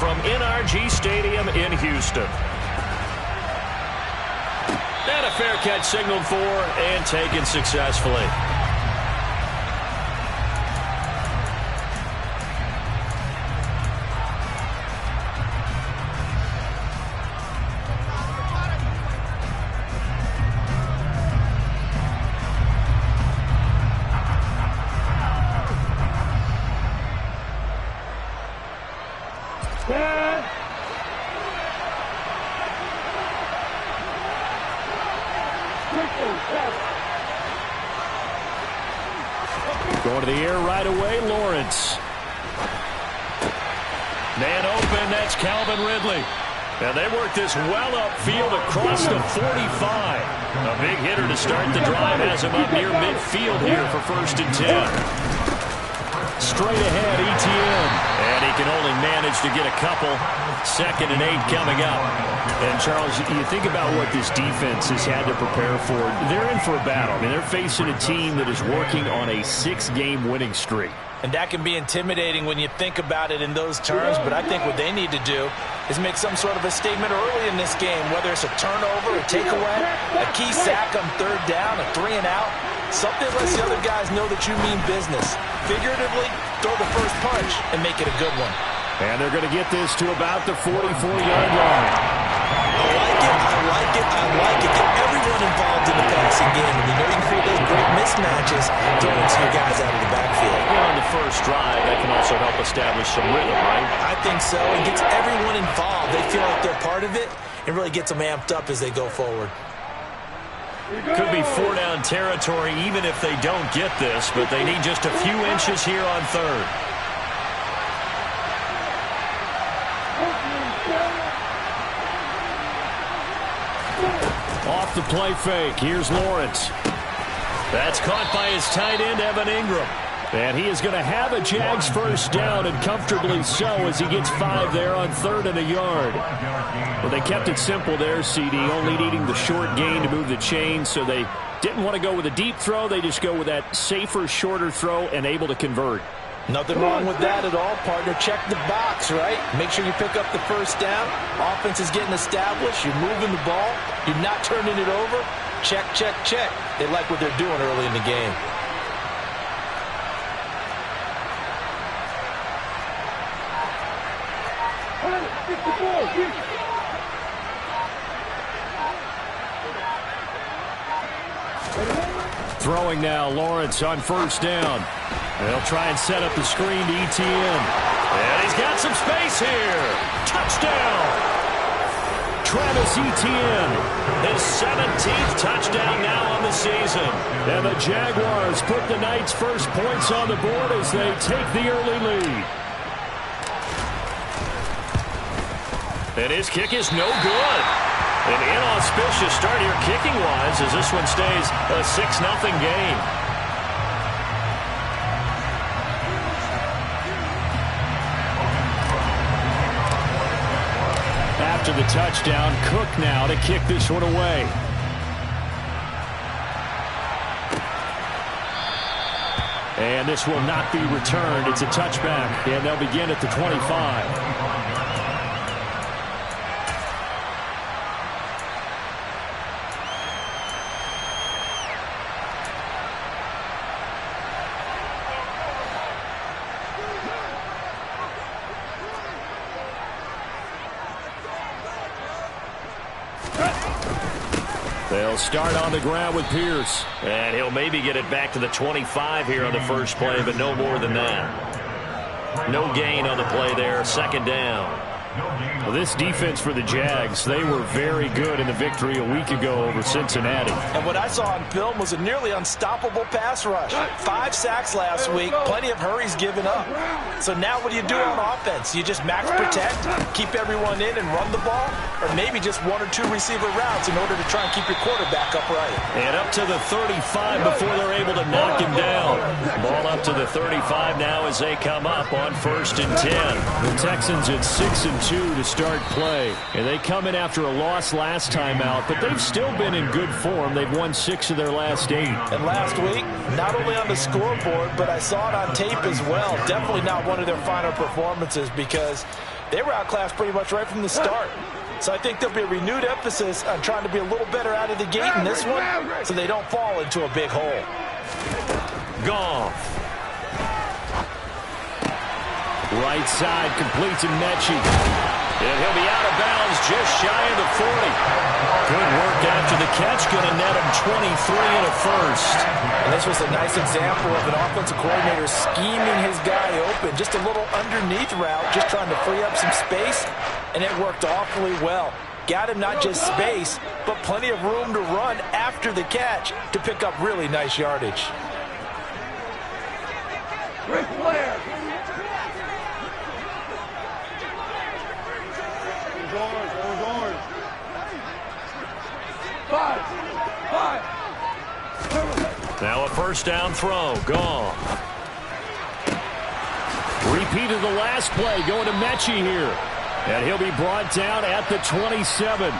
from NRG Stadium in Houston. And a fair catch signaled for and taken successfully. Going to the air right away, Lawrence. Man open, that's Calvin Ridley. And they work this well upfield across the 45. A big hitter to start the drive, has him up near midfield here for 1st and 10. Straight ahead, ETN. And he can only manage to get a couple. 2nd and 8 coming up. And, Charles, you think about what this defense has had to prepare for. They're in for a battle. I mean, they're facing a team that is working on a 6-game winning streak. And that can be intimidating when you think about it in those terms. But I think what they need to do is make some sort of a statement early in this game, whether it's a turnover, a takeaway, a key sack on 3rd down, a 3 and out. Something that lets the other guys know that you mean business. Figuratively, throw the first punch and make it a good one. And they're going to get this to about the 44-yard line. I like it. Get everyone involved in the passing game. And you know you can create those great mismatches throwing to your guys out of the backfield. Well, on the first drive, that can also help establish some rhythm, right? I think so. It gets everyone involved. They feel like they're part of it and really gets them amped up as they go forward. Could be 4-down territory even if they don't get this, but they need just a few inches here on 3rd. Off the play fake. Here's Lawrence. That's caught by his tight end, Evan Ingram. And he is going to have a Jags 1st down, and comfortably so, as he gets 5 there on 3rd and a yard. Well, they kept it simple there, CD, only needing the short gain to move the chain, so they didn't want to go with a deep throw. They just go with that safer, shorter throw and able to convert. Nothing wrong with that at all, partner. Check the box, right? Make sure you pick up the 1st down. Offense is getting established. You're moving the ball. You're not turning it over. Check, check, check. They like what they're doing early in the game. Throwing now, Lawrence on 1st down. They'll try and set up the screen to ETN. And he's got some space here. Touchdown! Travis Etienne, his 17th touchdown now on the season. And the Jaguars put the Knights' first points on the board as they take the early lead. And his kick is no good. An inauspicious start here kicking-wise as this one stays a 6-0 game. After the touchdown, Cook now to kick this one away. And this will not be returned. It's a touchback, and they'll begin at the 25. They'll start on the ground with Pierce. And he'll maybe get it back to the 25 here on the first play, but no more than that. No gain on the play there. 2nd down. Well, this defense for the Jags, they were very good in the victory a week ago over Cincinnati. And what I saw on film was a nearly unstoppable pass rush. 5 sacks last week, plenty of hurries given up. So now what do you do on offense? You just max protect, keep everyone in and run the ball, or maybe just 1 or 2 receiver routes in order to try and keep your quarterback upright. And up to the 35 before they're able to knock him down. Ball up to the 35 now as they come up on 1st and 10. The Texans at 6-2 2 to start play. And they come in after a loss last time out, but they've still been in good form. They've won 6 of their last 8. And last week, not only on the scoreboard, but I saw it on tape as well. Definitely not one of their finer performances because they were outclassed pretty much right from the start. So I think there'll be a renewed emphasis on trying to be a little better out of the gate in this one so they don't fall into a big hole. Goff. Right side completes in Mechie. And he'll be out of bounds just shy of the 40. Good work after the catch. Going to net him 23 and a first. And this was a nice example of an offensive coordinator scheming his guy open. Just a little underneath route, just trying to free up some space. And it worked awfully well. Got him not just space, but plenty of room to run after the catch to pick up really nice yardage. Rick Flair. Now a first down throw. Gone. Repeat of the last play going to Mechie here. And he'll be brought down at the 27.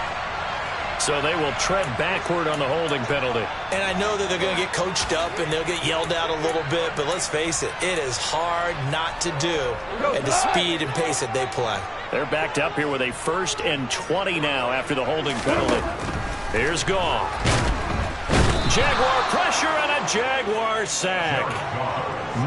So they will tread backward on the holding penalty. And I know that they're going to get coached up and they'll get yelled out a little bit, but let's face it, it is hard not to do at the speed and pace that they play. They're backed up here with a 1st and 20 now after the holding penalty. Here's Goff. Jaguar pressure and a Jaguar sack.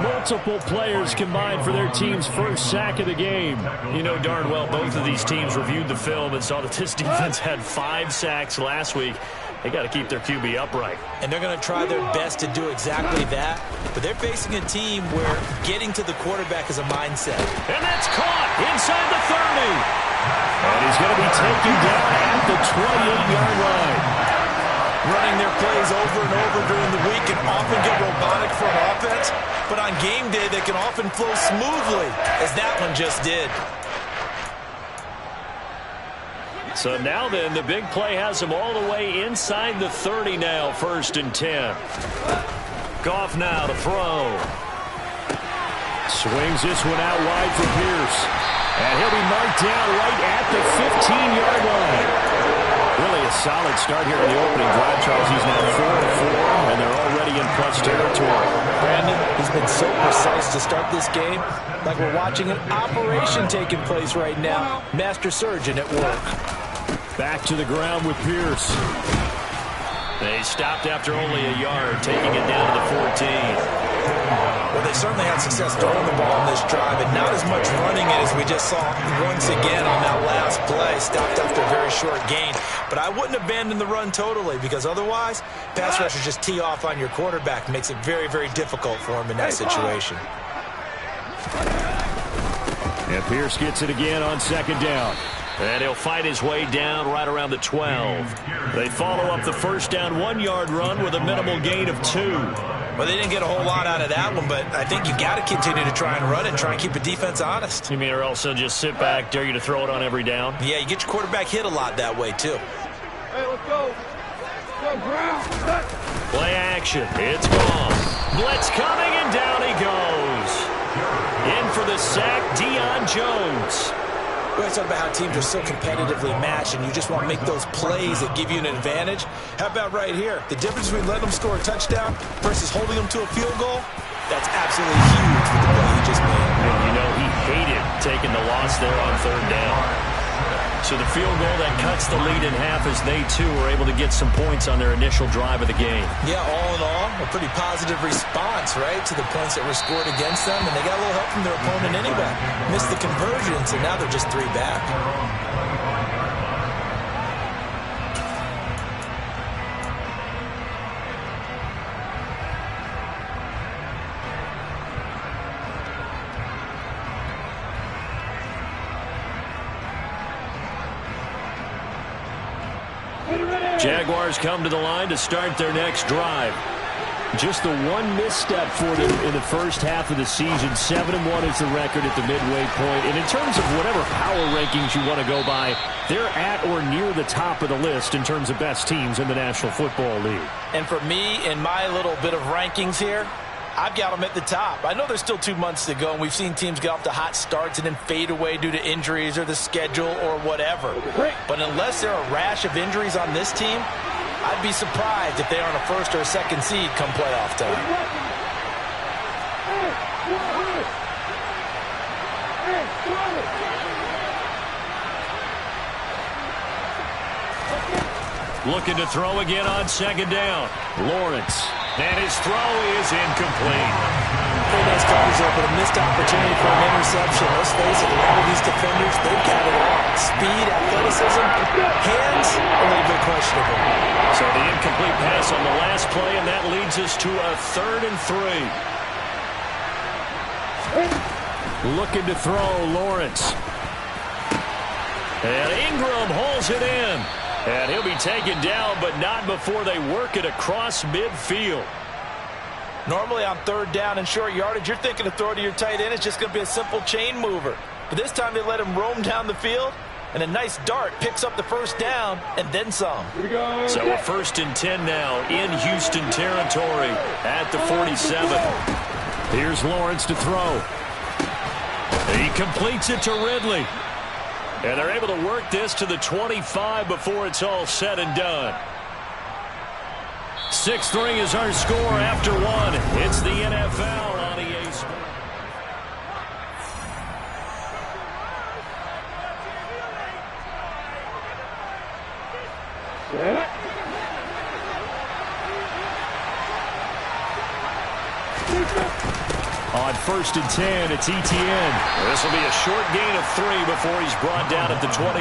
Multiple players combined for their team's first sack of the game. You know darn well both of these teams reviewed the film and saw that this defense had 5 sacks last week. They got to keep their QB upright. And they're going to try their best to do exactly that. But they're facing a team where getting to the quarterback is a mindset. And that's caught inside the 30. And he's going to be taken down at the 28-yard line. Running their plays over and over during the week can often get robotic for an offense, but on game day they can often flow smoothly, as that one just did. So now then, the big play has him all the way inside the 30 now, 1st and 10. Goff now to throw. Swings this one out wide for Pierce. And he'll be marked down right at the 15-yard line. Really a solid start here in the opening drive, Charles. He's now 4-4, and they're already in plus territory. Brandon, he's been so precise to start this game, like we're watching an operation taking place right now. Master surgeon at work. Back to the ground with Pierce. They stopped after only a yard, taking it down to the 14. Well, they certainly had success throwing the ball on this drive, and not as much running it as we just saw once again on that last play. Stopped after a very short gain. But I wouldn't abandon the run totally, because otherwise, pass rushers just tee off on your quarterback. Makes it very, very difficult for him in that situation. And Pierce gets it again on 2nd down. And he'll fight his way down right around the 12. They follow up the first down 1-yard run with a minimal gain of 2. Well, they didn't get a whole lot out of that one, but I think you got to continue to try and run it and try and keep the defense honest. You mean or else they'll just sit back, dare you to throw it on every down? Yeah, you get your quarterback hit a lot that way, too. Hey, let's go. Play action. It's gone. Blitz coming, and down he goes. In for the sack, Deion Jones. We always talk about how teams are so competitively matched and you just want to make those plays that give you an advantage. How about right here? The difference between letting them score a touchdown versus holding them to a field goal, that's absolutely huge with the play he just made. And you know, he hated taking the loss there on 3rd down. So the field goal that cuts the lead in half as they, too, were able to get some points on their initial drive of the game. Yeah, all in all, a pretty positive response, right, to the points that were scored against them. And they got a little help from their opponent anyway. Missed the conversions, and now they're just 3 back. Jaguars come to the line to start their next drive. Just the one misstep for them in the first half of the season. 7-1 is the record at the midway point. And in terms of whatever power rankings you want to go by, they're at or near the top of the list in terms of best teams in the National Football League. And for me, in my little bit of rankings here, I've got them at the top. I know there's still 2 months to go, and we've seen teams get off to hot starts and then fade away due to injuries or the schedule or whatever. But unless there are a rash of injuries on this team, I'd be surprised if they aren't a first or a second seed come playoff time. Looking to throw again on second down. Lawrence. And his throw is incomplete. Pretty nice coverage there, but a missed opportunity for an interception. Let's face it, a lot of these defenders, they've got it all. Speed, athleticism, hands, a little bit questionable. So the incomplete pass on the last play, and that leads us to a 3rd and 3. Looking to throw, Lawrence. And Ingram holds it in. And he'll be taken down, but not before they work it across midfield. Normally on 3rd down and short yardage, you're thinking to throw to your tight end. It's just going to be a simple chain mover. But this time they let him roam down the field, and a nice dart picks up the 1st down and then some. So a 1st and 10 now in Houston territory at the 47. Here's Lawrence to throw. He completes it to Ridley. And they're able to work this to the 25 before it's all said and done. 6-3 is our score after 1. It's the NFL on EA Sports. On 1st and 10, it's ETN. This will be a short gain of 3 before he's brought down at the 22.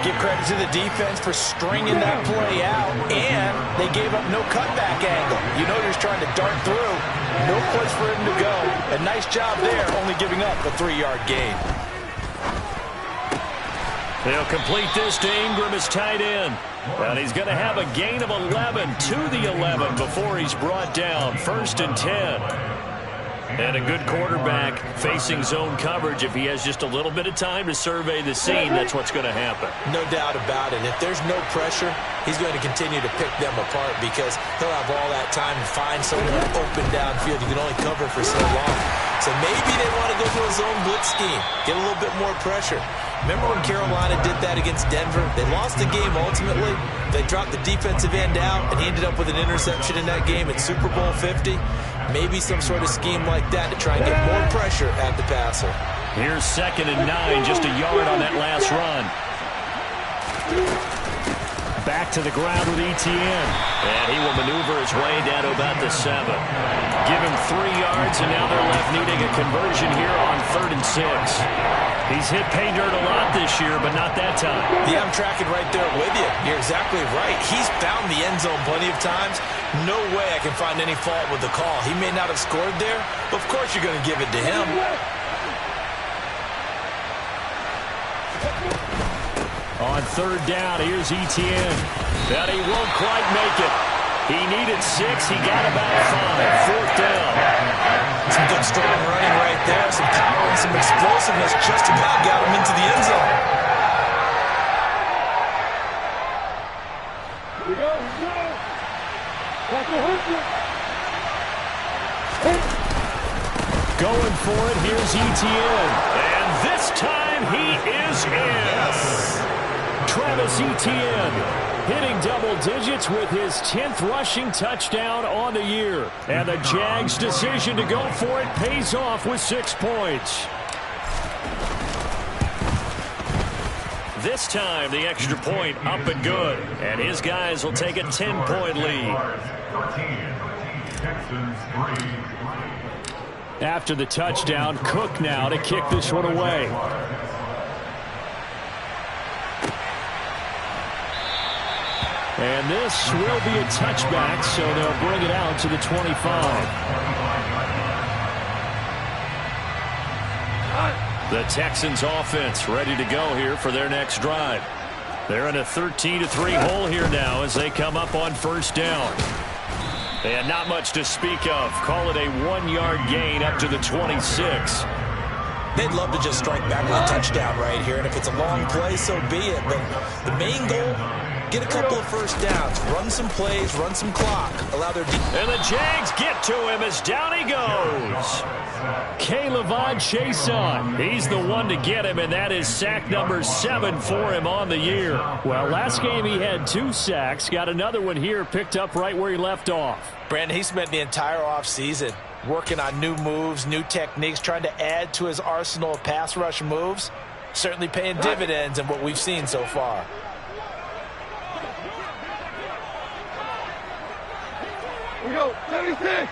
Give credit to the defense for stringing that play out, and they gave up no cutback angle. You know you're trying to dart through. No place for him to go. A nice job there, only giving up a 3-yard gain. They'll complete this to Ingram as tight end. And he's going to have a gain of 11 to the 11 before he's brought down. 1st and 10. And a good quarterback facing zone coverage. If he has just a little bit of time to survey the scene, that's what's going to happen. No doubt about it. If there's no pressure, he's going to continue to pick them apart because he'll have all that time to find someone open downfield. You can only cover for so long. So maybe they want to go to a zone blitz scheme, get a little bit more pressure. Remember when Carolina did that against Denver? They lost the game ultimately. They dropped the defensive end out, and he ended up with an interception in that game at Super Bowl 50. Maybe some sort of scheme like that to try and get more pressure at the passer. Here's 2nd and 9, just a yard on that last run. Back to the ground with ETN. And he will maneuver his way down to about the 7. Give him 3 yards, and now they're left needing a conversion here on 3rd and 6. He's hit pay dirt a lot this year, but not that time. Yeah, I'm tracking right there with you. You're exactly right. He's found the end zone plenty of times. No way I can find any fault with the call. He may not have scored there, but of course you're going to give it to him. On 3rd down, here's ETN. But he won't quite make it. He needed 6. He got about 5. 4th down. Some good strong running right there. Some power and some explosiveness just about got him into the end zone. Here we go. Going for it, here's ETN. And this time he is in. Yes. Travis Etienne hitting double digits with his 10th rushing touchdown on the year. And the Jags' decision to go for it pays off with 6 points. This time, the extra point up and good. And his guys will take a 10-point lead. After the touchdown, Cook now to kick this one away. And this will be a touchback, so they'll bring it out to the 25. The Texans offense ready to go here for their next drive. They're in a 13-3 hole here now as they come up on 1st down. And not much to speak of. Call it a 1-yard gain up to the 26. They'd love to just strike back with a touchdown right here, and if it's a long play, so be it. But the main goal, get a couple of first downs, run some plays, run some clock, allow their defense. And the Jags get to him as down he goes. K'Lavon Chaisson, he's the one to get him, and that is sack number 7 for him on the year. Well, last game he had 2 sacks, got another one here, picked up right where he left off. Brandon, he spent the entire offseason working on new moves, new techniques, trying to add to his arsenal of pass rush moves. Certainly paying dividends in what we've seen so far. We go, 76,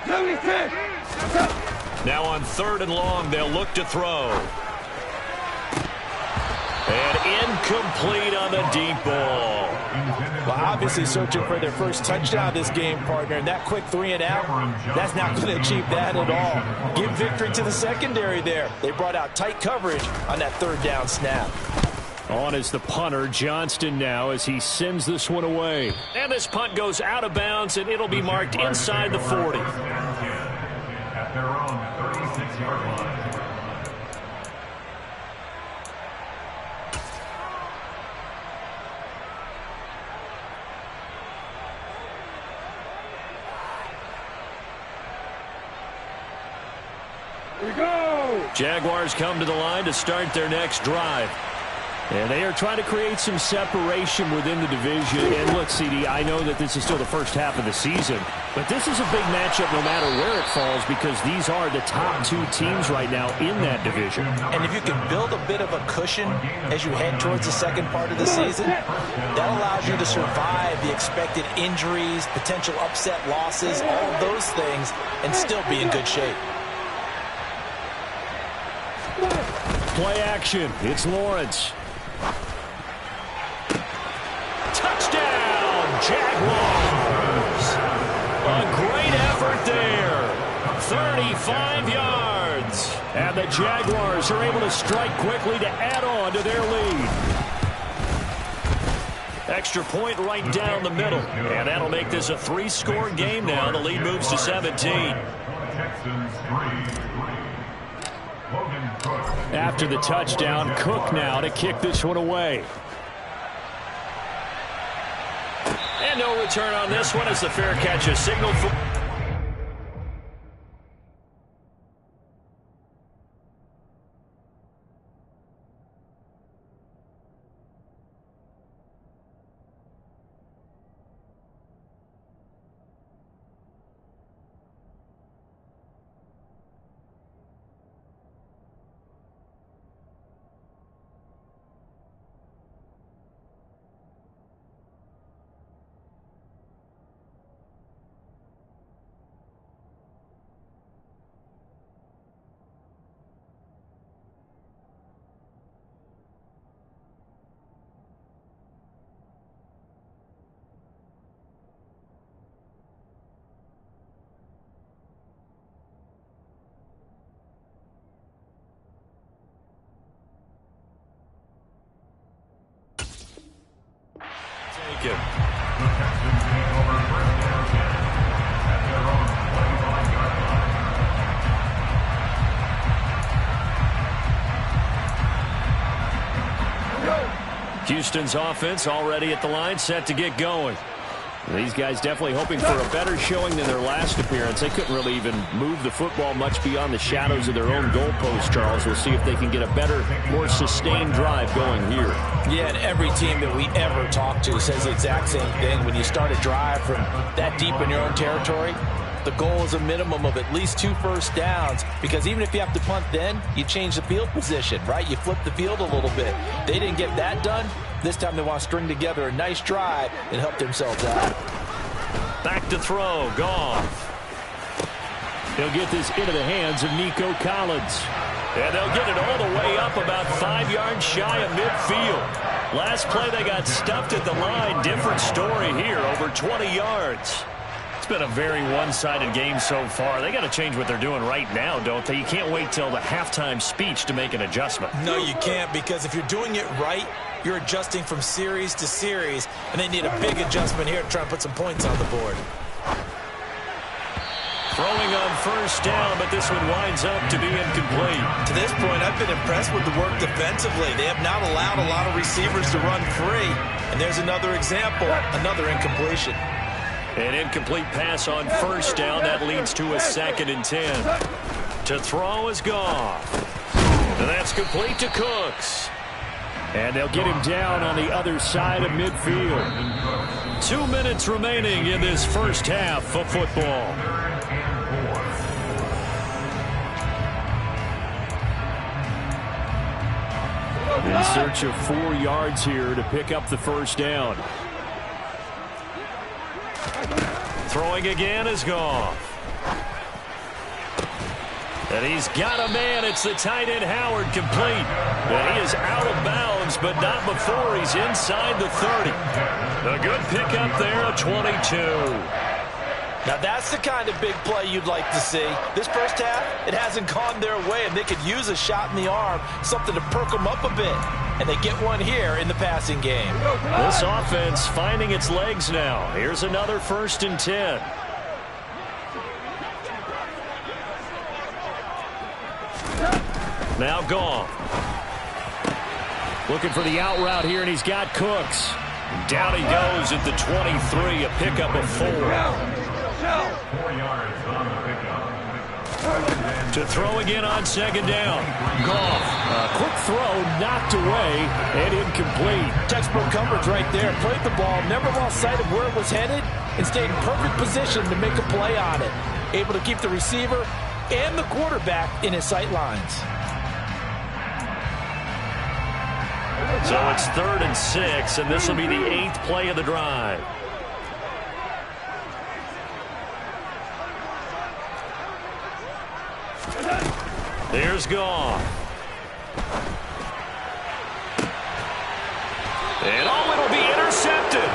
76. Now on 3rd and long, they'll look to throw. And incomplete on the deep ball. Well, obviously searching for their first touchdown this game, partner. And that quick 3 and out, that's not going to achieve that at all. Give victory to the secondary there. They brought out tight coverage on that 3rd down snap. On is the punter, Johnston, now as he sends this one away. And this punt goes out of bounds, and it'll be marked inside the 40. At their own 36-yard line. Here we go. Jaguars come to the line to start their next drive. And they are trying to create some separation within the division. And look, CD, I know that this is still the first half of the season, but this is a big matchup no matter where it falls because these are the top 2 teams right now in that division. And if you can build a bit of a cushion as you head towards the second part of the season, that allows you to survive the expected injuries, potential upset losses, all of those things, and still be in good shape. Play action. It's Lawrence. Touchdown, Jaguars. A great effort there. 35 yards. And the Jaguars are able to strike quickly to add on to their lead. Extra point right down the middle. And that'll make this a 3-score game now. The lead moves to 17. Texans 3. After the touchdown, Cook now to kick this one away. And no return on this one as the fair catch is signaled for. The Texans take over first down at their own 25-yard line. Houston's offense already at the line, set to get going. These guys definitely hoping for a better showing than their last appearance. They couldn't really even move the football much beyond the shadows of their own goalpost, Charles. We'll see if they can get a better, more sustained drive going here. Yeah, and every team that we ever talk to says the exact same thing. When you start a drive from that deep in your own territory, the goal is a minimum of at least 2 first downs, because even if you have to punt then, you change the field position, right? You flip the field a little bit. They didn't get that done. This time they want to string together a nice drive and help themselves out. Back to throw, Goff. He'll get this into the hands of Nico Collins. And they'll get it all the way up about 5 yards shy of midfield. Last play they got stuffed at the line. Different story here, over 20 yards. It's been a very one-sided game so far. They got to change what they're doing right now, don't they? You can't wait till the halftime speech to make an adjustment. No, you can't, because if you're doing it right, you're adjusting from series to series, and they need a big adjustment here to try and put some points on the board. Throwing on first down, but this one winds up to be incomplete. To this point, I've been impressed with the work defensively. They have not allowed a lot of receivers to run free. And there's another example, another incompletion. An incomplete pass on first down. That leads to a 2nd and 10. To throw is Goff. And that's complete to Cooks. And they'll get him down on the other side of midfield. 2 minutes remaining in this first half of football. In search of 4 yards here to pick up the first down. Throwing again is Goff. And he's got a man. It's the tight end Howard, complete. And he is out of bounds, but not before he's inside the 30. A good pickup there, a 22. Now that's the kind of big play you'd like to see. This first half, it hasn't gone their way, and they could use a shot in the arm, something to perk them up a bit. And they get one here in the passing game. This offense finding its legs now. Here's another 1st and 10. Now Goff. Looking for the out route here, and he's got Cooks. Down he goes at the 23, a pickup of 4. 4 yards on the pickup. To throw again on 2nd down. Goff. A quick throw knocked away and incomplete. Textbook coverage right there. Played the ball, never lost sight of where it was headed, and stayed in perfect position to make a play on it. Able to keep the receiver and the quarterback in his sight lines. So it's 3rd and 6, and this will be the 8th play of the drive. There's Goff. And it'll be intercepted.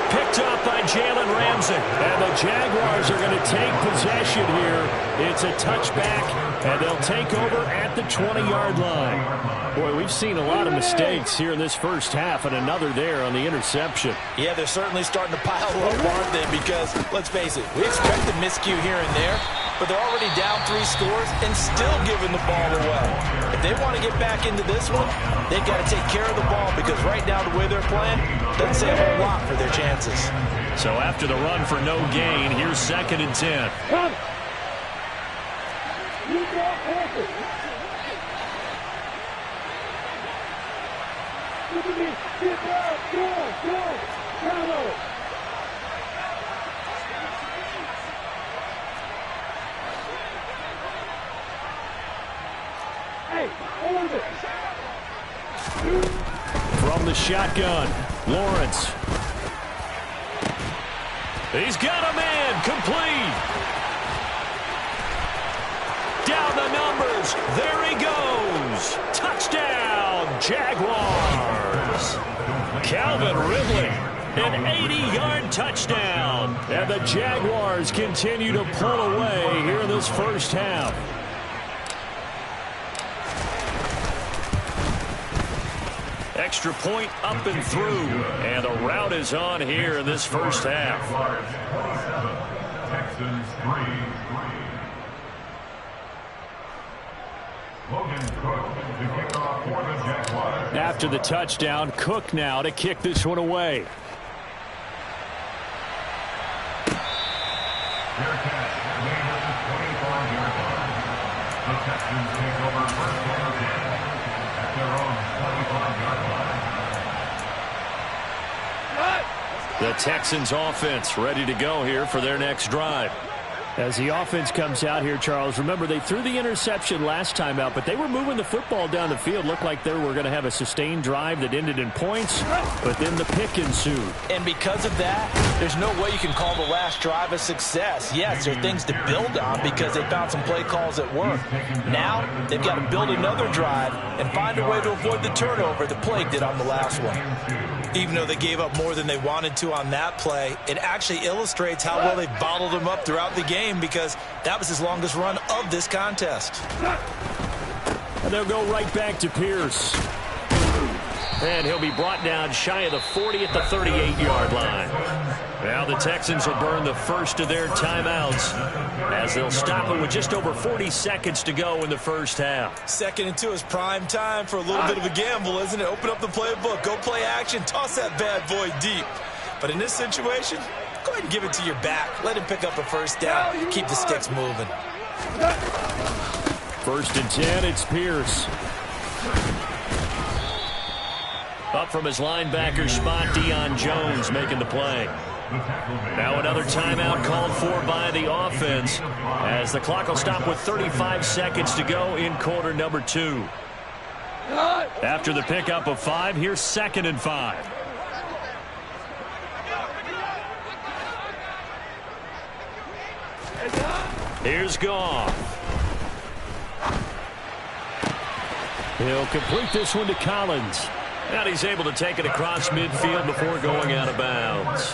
Picked up by Jalen Ramsey. And the Jaguars are going to take possession here. It's a touchback, and they'll take over at the 20-yard line. Boy, we've seen a lot of mistakes here in this first half, and another there on the interception. Yeah, they're certainly starting to pile up, aren't they? Because, let's face it, we expect a miscue here and there, but they're already down 3 scores and still giving the ball away. If they want to get back into this one, they've got to take care of the ball, because right now the way they're playing doesn't say a whole lot for their chances. So after the run for no gain, here's 2nd and 10. From the shotgun, Lawrence. He's got a man, complete. Down the numbers, there he goes. Touchdown, Jaguars. Calvin Ridley, an 80-yard touchdown. And the Jaguars continue to pull away here in this first half. Extra point up and through, and the route is on here in this first half. Texans 3. Logan Cook to kick off for the Jaguars. After the touchdown, Cook now to kick this one away. Their catch made at the 25-yard line. The Texans take over first and 10 at their own 25-yard line. The Texans offense ready to go here for their next drive. As the offense comes out here, Charles, remember they threw the interception last time out, but they were moving the football down the field. Looked like they were going to have a sustained drive that ended in points, but then the pick ensued. And because of that, there's no way you can call the last drive a success. Yes, there are things to build on because they found some play calls that work. Now, they've got to build another drive and find a way to avoid the turnover the plague did on the last one. Even though they gave up more than they wanted to on that play, it actually illustrates how well they bottled them up throughout the game because that was his longest run of this contest. And they'll go right back to Pierce. And he'll be brought down shy of the 40 at the 38-yard line. Now the Texans will burn the first of their timeouts as they'll stop it with just over 40 seconds to go in the first half. 2nd and 2 is prime time for a little bit of a gamble, isn't it? Open up the playbook, go play action, toss that bad boy deep. But in this situation, go ahead and give it to your back. Let him pick up a first down. Keep the sticks moving. 1st and 10, it's Pierce. Up from his linebacker spot, Deion Jones making the play. Now another timeout called for by the offense as the clock will stop with 35 seconds to go in quarter number 2. After the pickup of 5, here's 2nd and 5. Here's Goff. He'll complete this one to Collins. And he's able to take it across midfield before going out of bounds.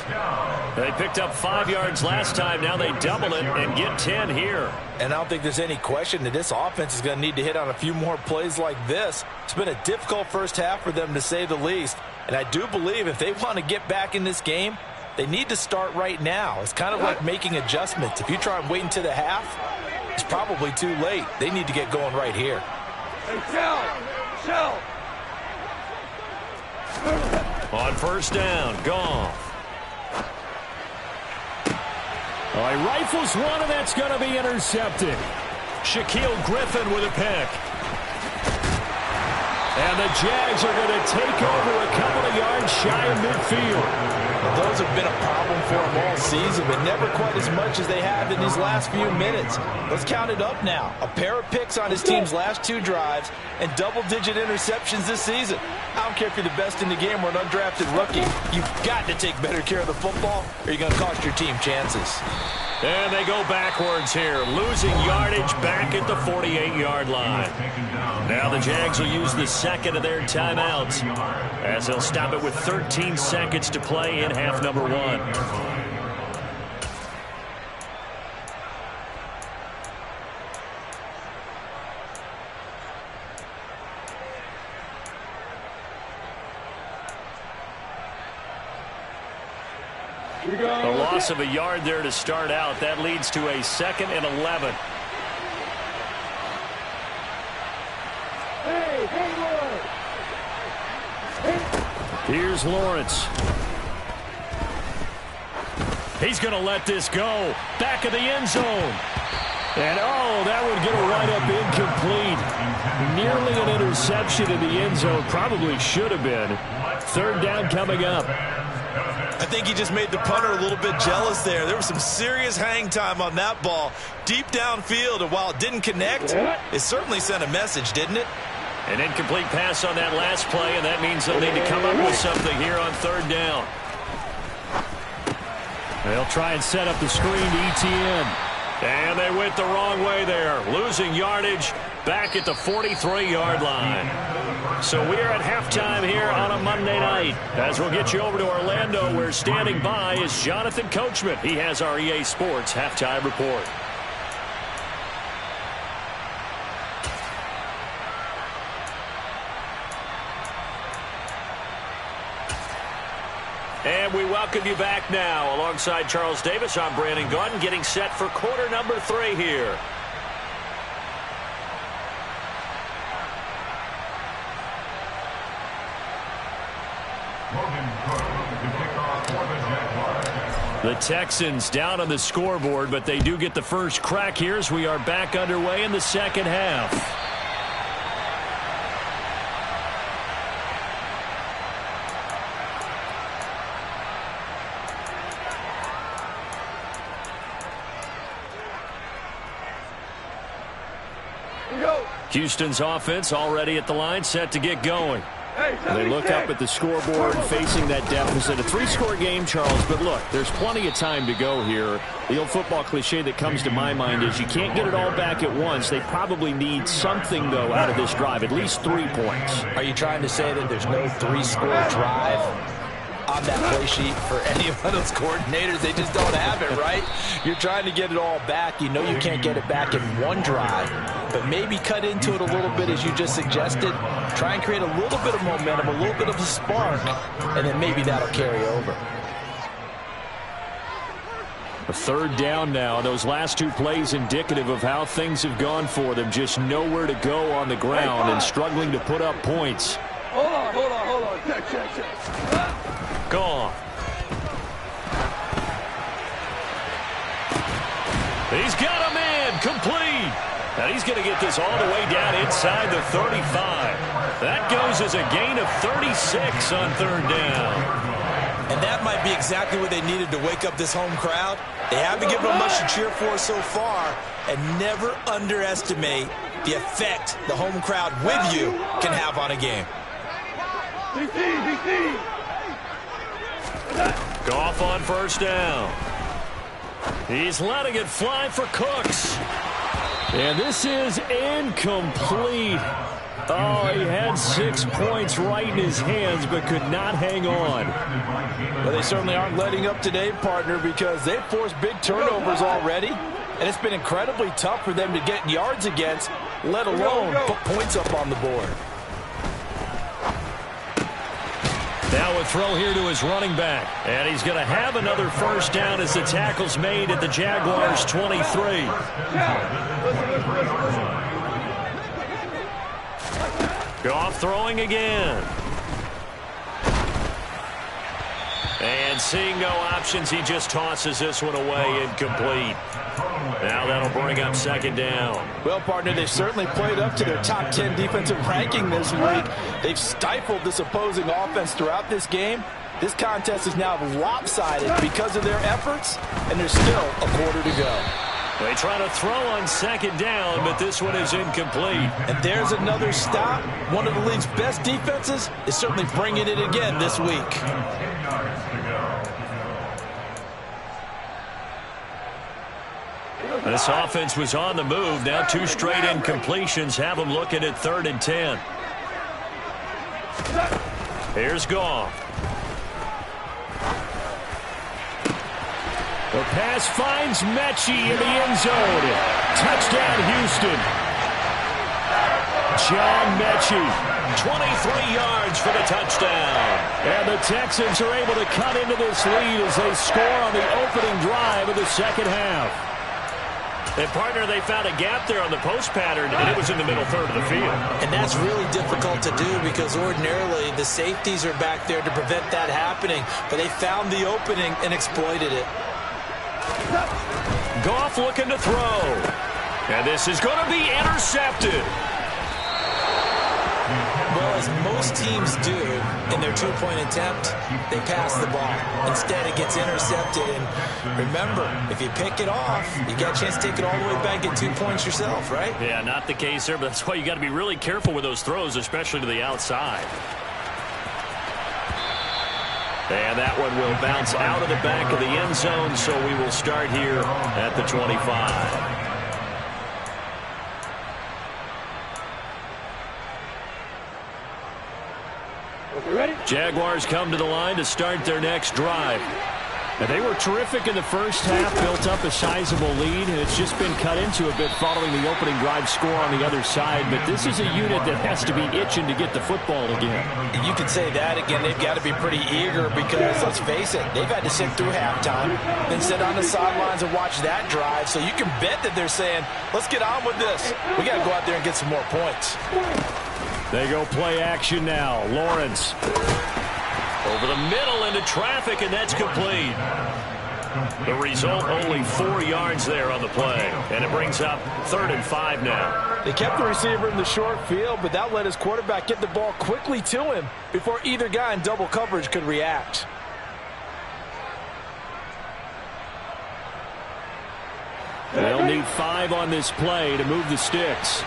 They picked up 5 yards last time. Now they double it and get 10 here. And I don't think there's any question that this offense is going to need to hit on a few more plays like this. It's been a difficult first half for them, to say the least. And I do believe if they want to get back in this game, they need to start right now. It's kind of like making adjustments. If you try and wait until the half, it's probably too late. They need to get going right here. Hey, Shell! On 1st down, Goff. Oh, he rifles one, and that's going to be intercepted. Shaquille Griffin with a pick. And the Jags are going to take over a couple of yards shy of midfield. Those have been a problem for them all season, but never quite as much as they have in these last few minutes. Let's count it up now. A pair of picks on his team's last 2 drives and double-digit interceptions this season. I don't care if you're the best in the game or an undrafted rookie. You've got to take better care of the football or you're going to cost your team chances. And they go backwards here, losing yardage back at the 48-yard line. Now the Jags will use the 2nd of their timeouts as they'll stop it with 13 seconds to play in half number 1. A loss of a yard there to start out. That leads to a 2nd and 11. Here's Lawrence. He's going to let this go. Back of the end zone. And, oh, that would get a right-up incomplete. Nearly an interception in the end zone. Probably should have been. 3rd down coming up. I think he just made the punter a little bit jealous there. There was some serious hang time on that ball deep downfield, and while it didn't connect, it certainly sent a message, didn't it? An incomplete pass on that last play, and that means they'll need to come up with something here on 3rd down. They'll try and set up the screen to ETN. And they went the wrong way there, losing yardage back at the 43-yard line. So we are at halftime here on a Monday night. As we'll get you over to Orlando, where standing by is Jonathan Coachman. He has our EA Sports halftime report. And we welcome you back now. Alongside Charles Davis, I'm Brandon Gaudin, getting set for quarter number 3 here. The Texans down on the scoreboard, but they do get the first crack here as we are back underway in the 2nd half. Houston's offense already at the line, set to get going. They look up at the scoreboard facing that deficit. A 3-score game, Charles, but look, there's plenty of time to go here. The old football cliche that comes to my mind is you can't get it all back at once. They probably need something, though, out of this drive, at least 3 points. Are you trying to say that there's no 3-score drive on that play sheet for any of those coordinators? They just don't have it, right? You're trying to get it all back. You know you can't get it back in one drive, but maybe cut into it a little bit as you just suggested. Try and create a little bit of momentum, a little bit of a spark, and then maybe that'll carry over. A third down now. Those last two plays indicative of how things have gone for them. Just nowhere to go on the ground and struggling to put up points. Hold on. Check. Gone. He's got a man complete. And he's going to get this all the way down inside the 35. That goes as a gain of 36 on third down. And that might be exactly what they needed to wake up this home crowd. They haven't given them much to cheer for so far, and never underestimate the effect the home crowd with you can have on a game. Goff on first down. He's letting it fly for Cooks. And this is incomplete. Oh, he had 6 points right in his hands, but could not hang on. Well, they certainly aren't letting up today, partner, because they've forced big turnovers already, and it's been incredibly tough for them to get yards against, let alone put points up on the board. Now a throw here to his running back, and he's going to have another first down as the tackle's made at the Jaguars' 23. Goff throwing again. And seeing no options, he just tosses this one away incomplete. Now that'll bring up second down. Well, partner, they've certainly played up to their top 10 defensive ranking this week. They've stifled this opposing offense throughout this game. This contest is now lopsided because of their efforts, and there's still a quarter to go. They try to throw on second down, but this one is incomplete. And there's another stop. One of the league's best defenses is certainly bringing it again this week. This offense was on the move. Now 2 straight incompletions have them looking at 3rd and 10. Here's Goff. The pass finds Mechie in the end zone. Touchdown, Houston. John Mechie, 23 yards for the touchdown. And the Texans are able to cut into this lead as they score on the opening drive of the second half. And, partner, they found a gap there on the post pattern, and it was in the middle third of the field. And that's really difficult to do because ordinarily the safeties are back there to prevent that happening. But they found the opening and exploited it. Goff looking to throw. And this is going to be intercepted. Well, as most teams do in their two-point attempt, they pass the ball. Instead, it gets intercepted. And remember, if you pick it off, you got a chance to take it all the way back and get 2 points yourself, right? Yeah, not the case there, but that's why you got to be really careful with those throws, especially to the outside. And that one will bounce out of the back of the end zone, so we will start here at the 25. Jaguars come to the line to start their next drive. Now, they were terrific in the first half, built up a sizable lead, and it's just been cut into a bit following the opening drive score on the other side. But this is a unit that has to be itching to get the football again. You could say that again. They've got to be pretty eager because, let's face it, they've had to sit through halftime, then sit on the sidelines and watch that drive. So you can bet that they're saying, let's get on with this. We got to go out there and get some more points. They go play action now. Lawrence over the middle into traffic, and that's complete. The result, only 4 yards there on the play, and it brings up 3rd and 5 now. They kept the receiver in the short field, but that let his quarterback get the ball quickly to him before either guy in double coverage could react. They'll need 5 on this play to move the sticks.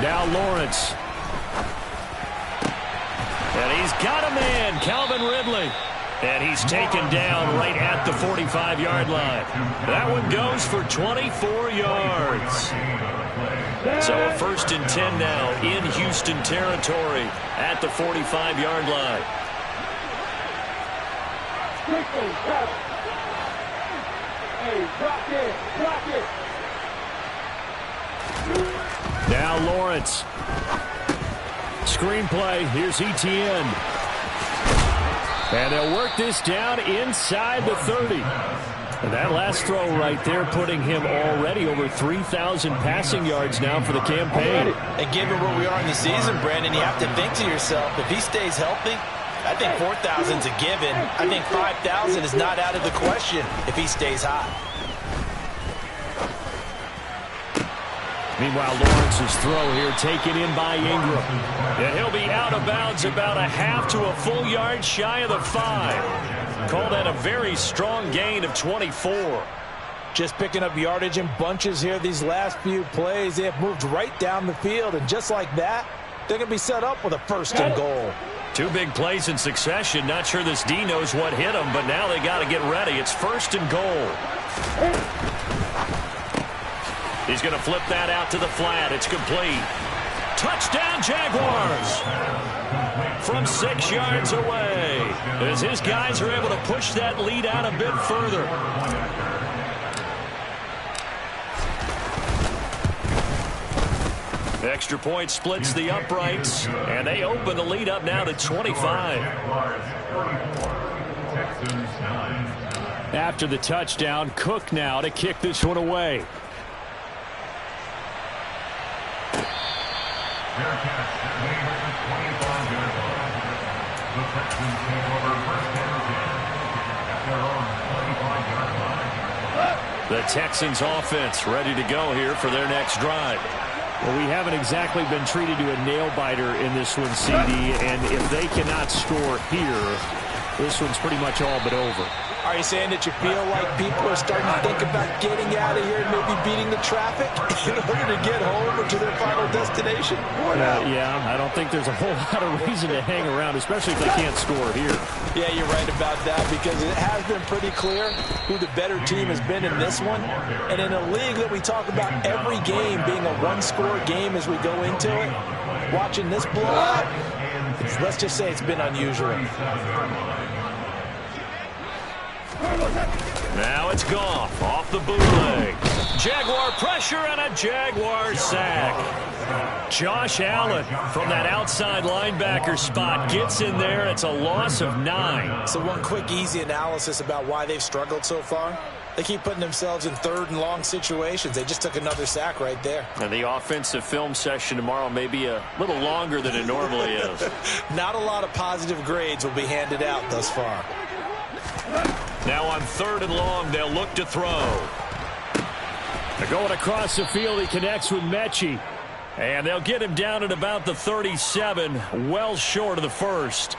Now Lawrence. And he's got a man, Calvin Ridley. And he's taken down right at the 45-yard line. That one goes for 24 yards. So a 1st and 10 now in Houston territory at the 45-yard line. Now Lawrence. Screenplay. Here's ETN. And they'll work this down inside the 30. And that last throw right there putting him already over 3,000 passing yards now for the campaign. And given where we are in the season, Brandon, you have to think to yourself, if he stays healthy, I think 4,000's a given. I think 5,000 is not out of the question if he stays hot. Meanwhile, Lawrence's throw here taken in by Ingram. And he'll be out of bounds about a half to a full yard shy of the 5. Call that a very strong gain of 24. Just picking up yardage in bunches here these last few plays. They have moved right down the field, and just like that, they're going to be set up with a 1st and goal. 2 big plays in succession. Not sure this D knows what hit him, but now they got to get ready. It's 1st and goal. He's going to flip that out to the flat. It's complete. Touchdown, Jaguars! From 6 yards away, as his guys are able to push that lead out a bit further. Extra point splits the uprights, and they open the lead up now to 25. After the touchdown, Cook now to kick this one away. The Texans offense ready to go here for their next drive. Well, we haven't exactly been treated to a nail-biter in this one, CD, and if they cannot score here, this one's pretty much all but over. Are you saying that you feel like people are starting to think about getting out of here and maybe beating the traffic in order to get home or to their final destination? Yeah, I don't think there's a whole lot of reason to hang around, especially if they can't score here. Yeah, you're right about that, because it has been pretty clear who the better team has been in this one. And in a league that we talk about every game being a one-score game as we go into it, watching this blowout, let's just say it's been unusual. Now it's Goff off the bootleg. Jaguar pressure and a Jaguar sack. Josh Allen from that outside linebacker spot gets in there. It's a loss of 9. So one quick, easy analysis about why they've struggled so far. They keep putting themselves in 3rd and long situations. They just took another sack right there. And the offensive film session tomorrow may be a little longer than it normally is. Not a lot of positive grades will be handed out thus far. Now on 3rd and long, they'll look to throw. They're going across the field. He connects with Mechie. And they'll get him down at about the 37, well short of the 1st.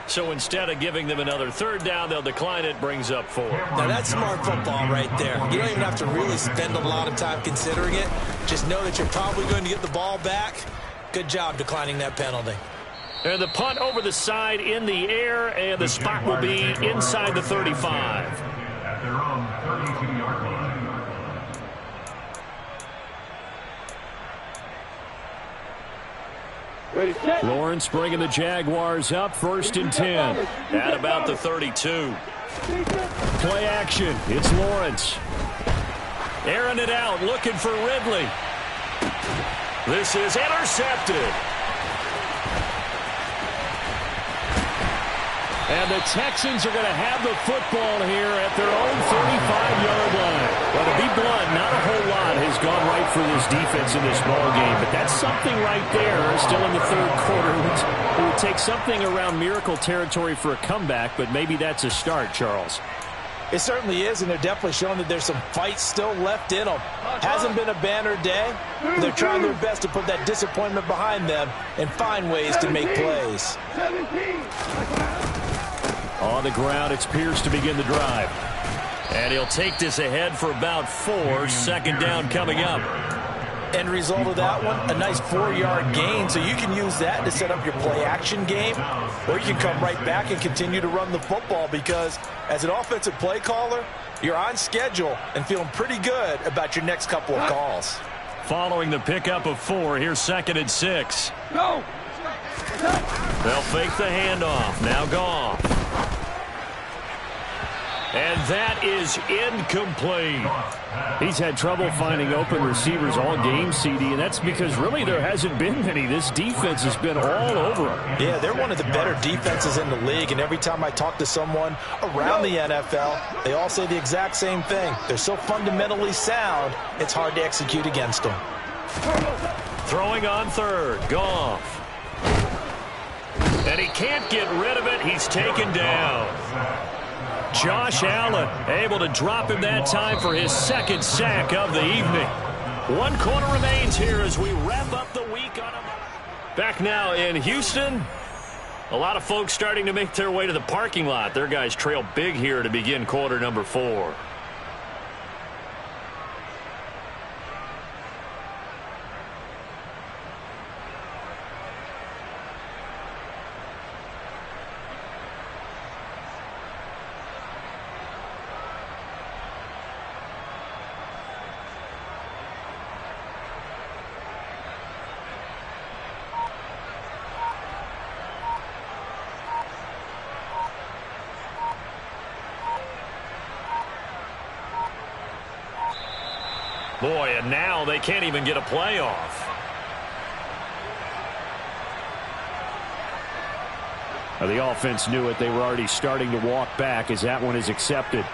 So instead of giving them another 3rd down, they'll decline it, brings up 4. Now that's smart football right there. You don't even have to really spend a lot of time considering it. Just know that you're probably going to get the ball back. Good job declining that penalty. And the punt over the side in the air, and the spot will be inside the 35. At their own 32-yard line. Lawrence bringing the Jaguars up, 1st and 10. At about the 32. Play action. It's Lawrence. Airing it out, looking for Ridley. This is intercepted. And the Texans are going to have the football here at their own 35-yard line. Well, to be blunt, not a whole lot has gone right for this defense in this ball game, but that's something right there. Still in the 3rd quarter. It would take something around miracle territory for a comeback, but maybe that's a start, Charles. It certainly is, and they're definitely showing that there's some fight still left in them. Hasn't been a banner day. They're trying their best to put that disappointment behind them and find ways to make plays. On the ground, it's Pierce to begin the drive. And he'll take this ahead for about 4. 2nd down coming up. End result of that one, a nice 4-yard gain. So you can use that to set up your play-action game, or you can come right back and continue to run the football, because as an offensive play caller, you're on schedule and feeling pretty good about your next couple of calls. Following the pickup of 4, here's 2nd and 6. Go! They'll fake the handoff. Now Goff. And that is incomplete. He's had trouble finding open receivers all game, CD, and that's because really there hasn't been many. This defense has been all over him. Yeah, they're one of the better defenses in the league, and every time I talk to someone around the NFL, they all say the exact same thing. They're so fundamentally sound, it's hard to execute against them. Throwing on third, Goff. And he can't get rid of it. He's taken down. Josh Allen able to drop him that time for his second sack of the evening. 1 quarter remains here as we wrap up the week on a... Back now in Houston. A lot of folks starting to make their way to the parking lot. Their guys trail big here to begin quarter number 4. Boy, and now they can't even get a playoff. Now, the offense knew it. They were already starting to walk back as that one is accepted.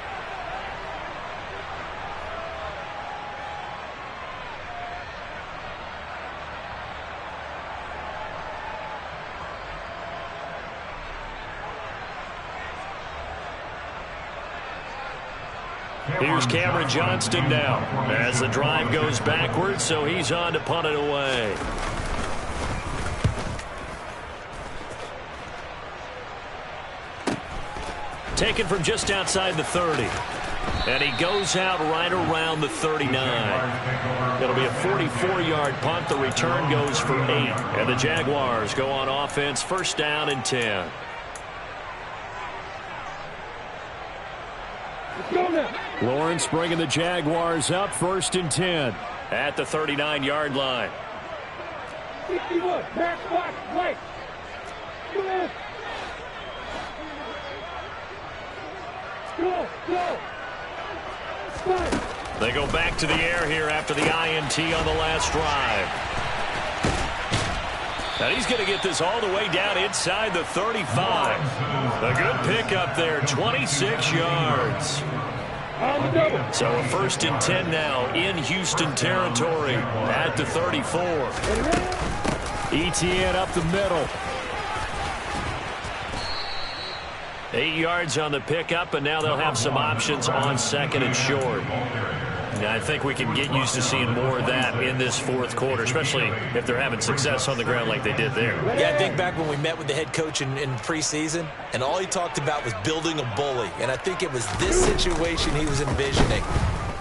Here's Cameron Johnston now as the drive goes backwards, so he's on to punt it away. Taken from just outside the 30. And he goes out right around the 39. It'll be a 44-yard punt. The return goes for 8. And the Jaguars go on offense, first down and 10. Lawrence bringing the Jaguars up, first and 10 at the 39-yard line. 61, back, right. Go. They go back to the air here after the INT on the last drive. Now he's going to get this all the way down inside the 35. A good pickup there, 26 yards. So a first and 10 now in Houston territory at the 34. ETN up the middle. 8 yards on the pickup, and now they'll have some options on second and short. Now, I think we can get used to seeing more of that in this fourth quarter, especially if they're having success on the ground like they did there. Yeah, I think back when we met with the head coach in preseason, and all he talked about was building a bully. And I think it was this situation he was envisioning.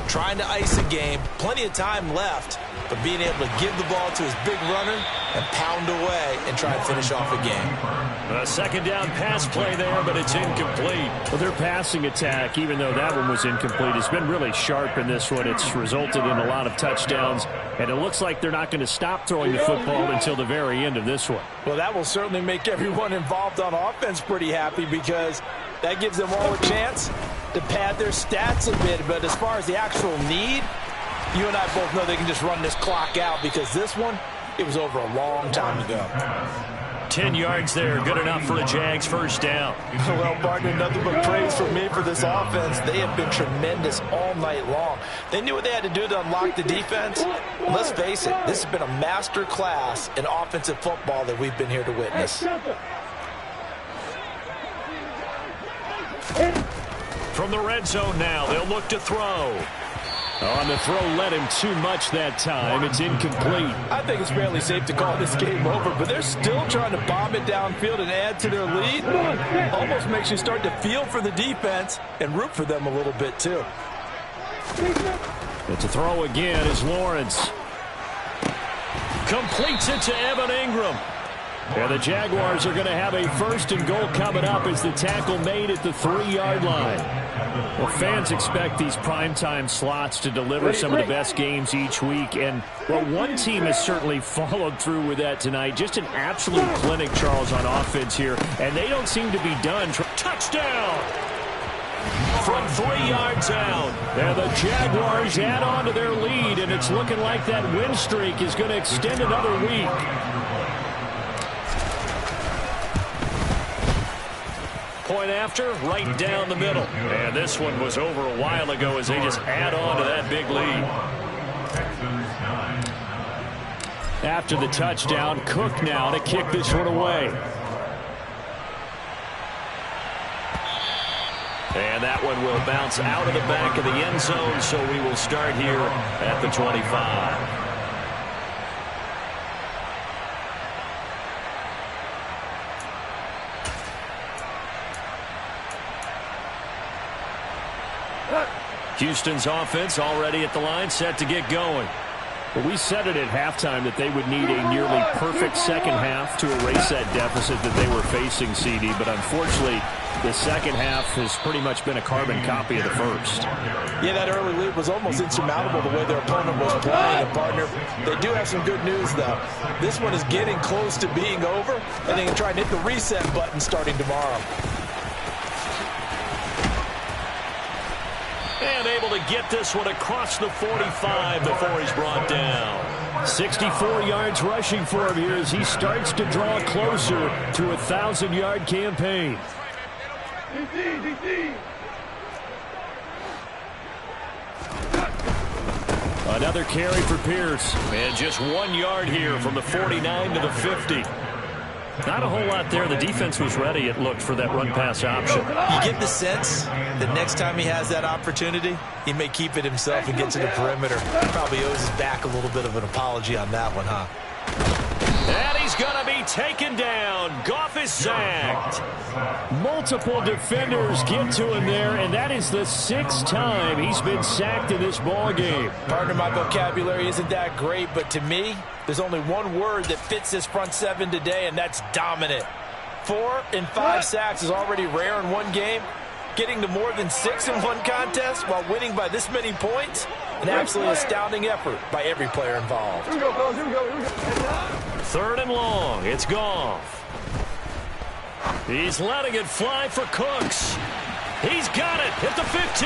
Trying to ice a game, plenty of time left, but being able to give the ball to his big runner and pound away and try and finish off a game. A second down pass play there, but it's incomplete. Well, their passing attack, even though that one was incomplete, has been really sharp in this one. It's resulted in a lot of touchdowns, and it looks like they're not going to stop throwing the football until the very end of this one. Well, that will certainly make everyone involved on offense pretty happy because that gives them all a chance to pad their stats a bit. But as far as the actual need, you and I both know they can just run this clock out because this one, it was over a long time ago. 10 yards there, good enough for a Jags first down. Well, partner, nothing but praise from me for this offense. They have been tremendous all night long. They knew what they had to do to unlock the defense. And let's face it, this has been a master class in offensive football that we've been here to witness. From the red zone now, they'll look to throw. On the throw, led him too much that time. It's incomplete. I think it's fairly safe to call this game over, but they're still trying to bomb it downfield and add to their lead. Almost makes you start to feel for the defense and root for them a little bit, too. It's a throw again as Lawrence completes it to Evan Ingram. And the Jaguars are going to have a first and goal coming up as the tackle made at the 3-yard line. Well, fans expect these primetime slots to deliver some of the best games each week. And, well, one team has certainly followed through with that tonight. Just an absolute clinic, Charles, on offense here. And they don't seem to be done. Touchdown! From 3 yards out. And the Jaguars add on to their lead, and it's looking like that win streak is going to extend another week. Point after, right down the middle. And this one was over a while ago as they just add on to that big lead. After the touchdown, Cook now to kick this one away. And that one will bounce out of the back of the end zone, so we will start here at the 25. Houston's offense already at the line, set to get going. Well, we said it at halftime that they would need a nearly perfect second half to erase that deficit that they were facing, CD. But unfortunately, the second half has pretty much been a carbon copy of the first. Yeah, that early lead was almost insurmountable the way their opponent was playing. And, partner, they do have some good news, though. This one is getting close to being over, and they can try and hit the reset button starting tomorrow. And able to get this one across the 45 before he's brought down. 64 yards rushing for him here as he starts to draw closer to a 1,000-yard campaign. Another carry for Pierce. And just 1 yard here from the 49 to the 50. Not a whole lot there. The defense was ready, it looked, for that run-pass option. You get the sense that next time he has that opportunity, he may keep it himself and get to the perimeter. Probably owes his back a little bit of an apology on that one, huh? And he's going to be taken down. Goff is sacked. Multiple defenders get to him there, and that is the 6th time he's been sacked in this ball game. Partner, my vocabulary isn't that great, but to me, there's only one word that fits this front seven today, and that's dominant. 4 and 5 sacks is already rare in one game. Getting to more than 6 in one contest while winning by this many points, an absolutely astounding effort by every player involved. 3rd and long. It's Goff. He's letting it fly for Cooks. He's got it at the 15.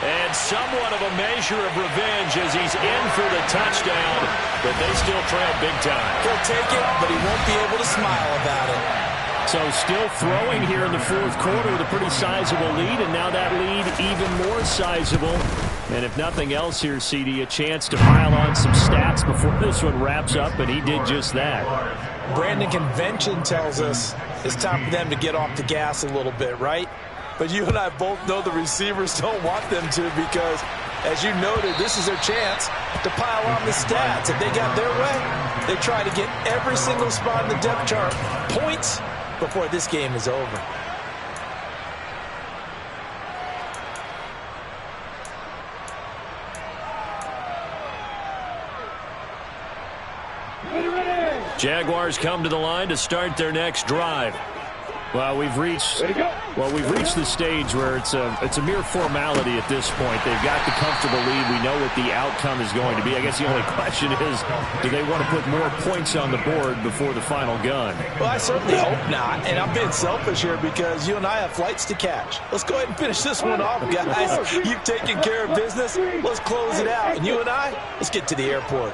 And somewhat of a measure of revenge as he's in for the touchdown, but they still trail big time. He'll take it, but he won't be able to smile about it. So still throwing here in the 4th quarter with a pretty sizable lead, and now that lead even more sizable. And if nothing else here, CD, a chance to pile on some stats before this one wraps up, and he did just that. Brandon, convention tells us it's time for them to get off the gas a little bit, right? But you and I both know the receivers don't want them to because, as you noted, this is their chance to pile on the stats. If they got their way, they try to get every single spot in the depth chart points before this game is over. Jaguars come to the line to start their next drive. Well, we've reached the stage where it's a mere formality at this point. They've got the comfortable lead. We know what the outcome is going to be. I guess the only question is, do they want to put more points on the board before the final gun? Well, I certainly hope not. And I'm being selfish here because you and I have flights to catch. Let's go ahead and finish this one off, guys. You've taken care of business. Let's close it out. And you and I, let's get to the airport.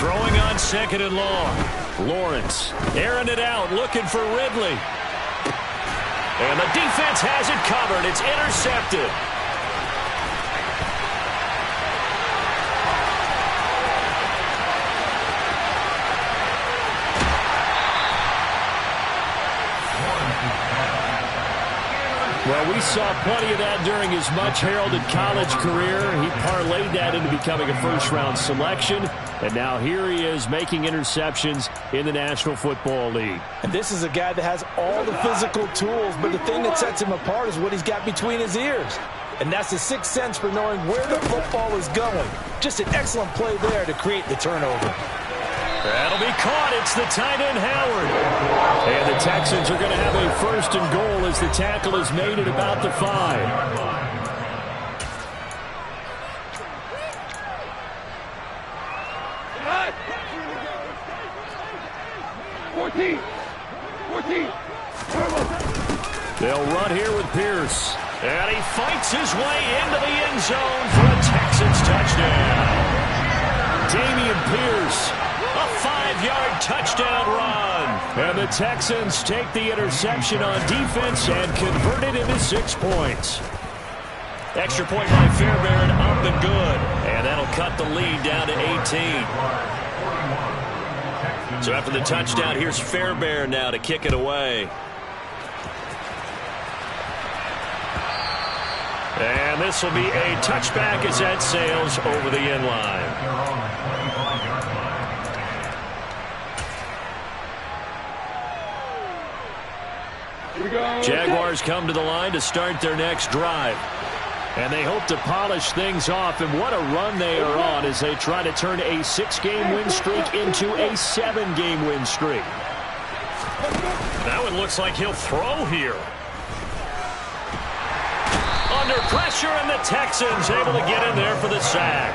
Throwing on 2nd and long. Lawrence airing it out, looking for Ridley. And the defense has it covered. It's intercepted. Well, we saw plenty of that during his much-heralded college career. He parlayed that into becoming a first-round selection. And now here he is making interceptions in the National Football League. And this is a guy that has all the physical tools, but the thing that sets him apart is what he's got between his ears. And that's the sixth sense for knowing where the football is going. Just an excellent play there to create the turnover. That'll be caught. It's the tight end, Howard. And the Texans are going to have a 1st and goal as the tackle is made at about the 5. 14. They'll run here with Pierce. And he fights his way into the end zone for a Texans touchdown. Dameon Pierce, a 5-yard touchdown run. And the Texans take the interception on defense and convert it into 6 points. Extra point by Fairbairn, up and good. And that'll cut the lead down to 18. So after the touchdown, here's Fairbairn now to kick it away. And this will be a touchback as that sails over the end line. Jaguars come to the line to start their next drive. And they hope to polish things off. And what a run they are on as they try to turn a 6-game win streak into a 7-game win streak. That one looks like he'll throw here. Under pressure, and the Texans able to get in there for the sack.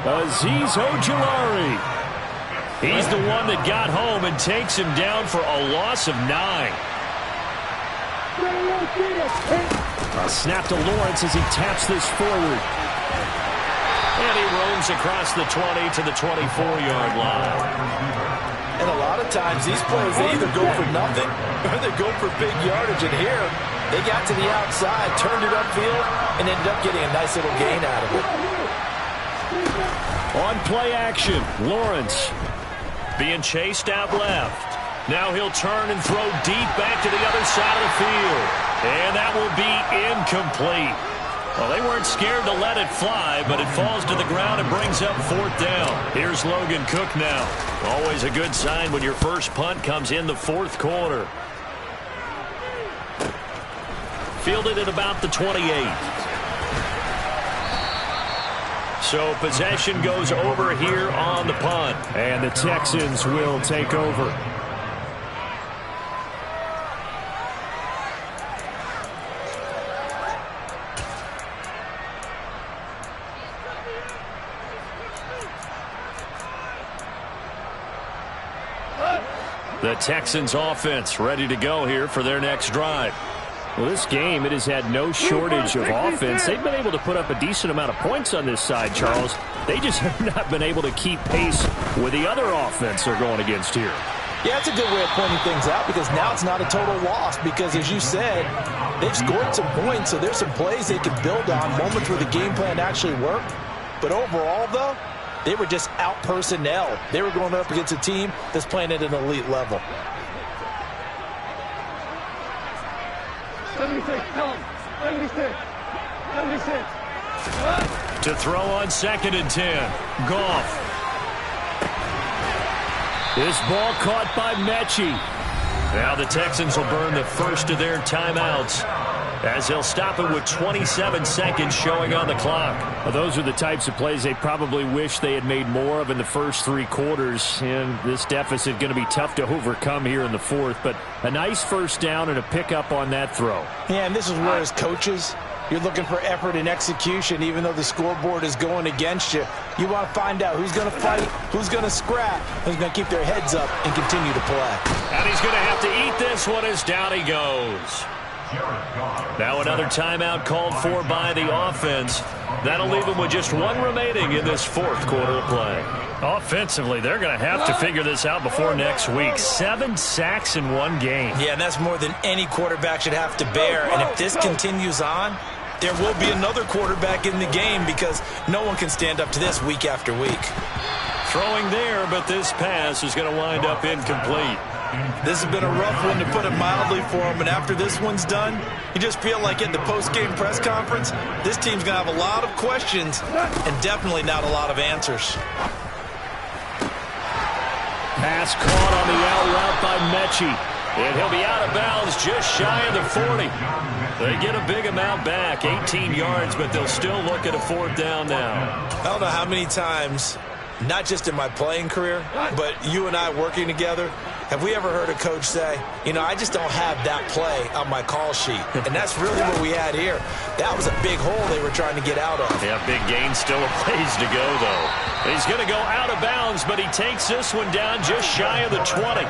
Azeez Ojulari. He's the one that got home and takes him down for a loss of 9. A snap to Lawrence as he taps this forward. And he roams across the 20 to the 24-yard line. And a lot of times these plays, they either go for nothing or they go for big yardage. And here, they got to the outside, turned it upfield, and ended up getting a nice little gain out of it. On play action, Lawrence being chased out left. Now he'll turn and throw deep back to the other side of the field. And that will be incomplete. Well, they weren't scared to let it fly, but it falls to the ground and brings up 4th down. Here's Logan Cook now. Always a good sign when your first punt comes in the 4th quarter. Fielded at about the 28. So possession goes over here on the punt. And the Texans will take over. The Texans offense ready to go here for their next drive. Well, this game, it has had no shortage of offense. They've been able to put up a decent amount of points on this side, Charles. They just have not been able to keep pace with the other offense they're going against here. Yeah, it's a good way of pointing things out because now it's not a total loss because, as you said, they've scored some points, so there's some plays they can build on, moments where the game plan actually worked. But overall, though, they were just out personnel. They were going up against a team that's playing at an elite level. 76, tell him. 76. 76. To throw on 2nd and 10. Goff. This ball caught by Mechie. Now the Texans will burn the first of their timeouts as they'll stop it with 27 seconds showing on the clock. Well, those are the types of plays they probably wish they had made more of in the first 3 quarters. And this deficit going to be tough to overcome here in the 4th. But a nice first down and a pickup on that throw. Yeah, and this is where as coaches, you're looking for effort and execution. Even though the scoreboard is going against you, you want to find out who's going to fight, who's going to scrap, who's going to keep their heads up and continue to play. And he's going to have to eat this one as down he goes. Now another timeout called for by the offense. That'll leave them with just 1 remaining in this 4th quarter of play. Offensively, they're going to have to figure this out before next week. 7 sacks in 1 game. Yeah, and that's more than any quarterback should have to bear. And if this continues on, there will be another quarterback in the game because no one can stand up to this week after week. Throwing there, but this pass is going to wind up incomplete. This has been a rough one, to put it mildly, for him. And after this one's done, you just feel like at the post-game press conference, this team's going to have a lot of questions and definitely not a lot of answers. Pass caught on the out route by Mechie. And he'll be out of bounds just shy of the 40. They get a big amount back, 18 yards, but they'll still look at a 4th down now. I don't know how many times, not just in my playing career, but you and I working together, Have we ever heard a coach say, you know, I just don't have that play on my call sheet? And that's really what we had here. That was a big hole they were trying to get out of. Yeah, big gain, still a ways to go, though. He's going to go out of bounds, but he takes this one down just shy of the 20.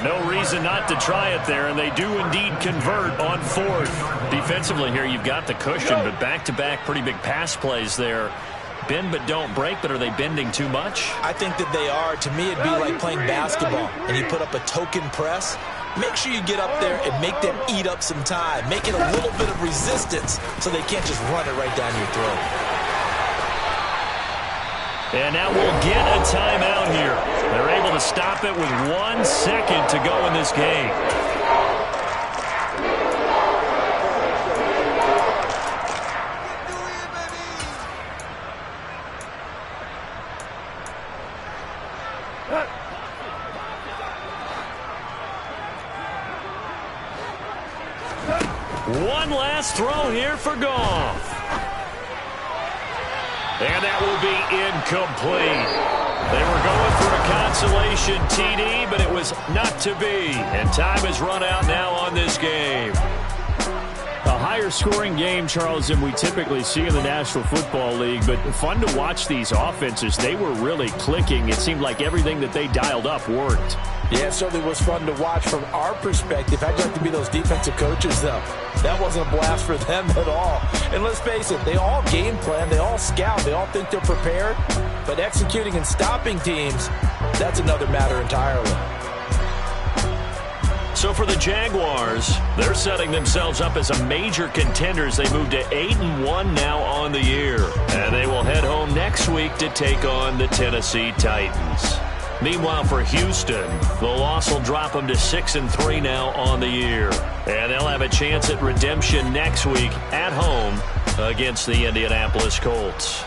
No reason not to try it there, and they do indeed convert on fourth. Defensively here, you've got the cushion, but back-to-back pretty big pass plays there. Bend but don't break, but are they bending too much? I think that they are. To me, it'd be like playing basketball, and you put up a token press. Make sure you get up there and make them eat up some time. Make it a little bit of resistance so they can't just run it right down your throat. And now we'll get a timeout here. They're able to stop it with 1 second to go in this game. One last throw here for Goff. And that will be incomplete. They were going for a consolation TD, but it was not to be. And time has run out now on this game. A higher scoring game, Charles, than we typically see in the National Football League, but fun to watch these offenses. They were really clicking. It seemed like everything that they dialed up worked. Yeah, it certainly was fun to watch from our perspective. I'd like to be those defensive coaches, though. That wasn't a blast for them at all. And let's face it, they all game plan, they all scout, they all think they're prepared. But executing and stopping teams, that's another matter entirely. So for the Jaguars, they're setting themselves up as a major contender as they move to 8-1 now on the year. And they will head home next week to take on the Tennessee Titans. Meanwhile, for Houston, the loss will drop them to 6-3 now on the year. And they'll have a chance at redemption next week at home against the Indianapolis Colts.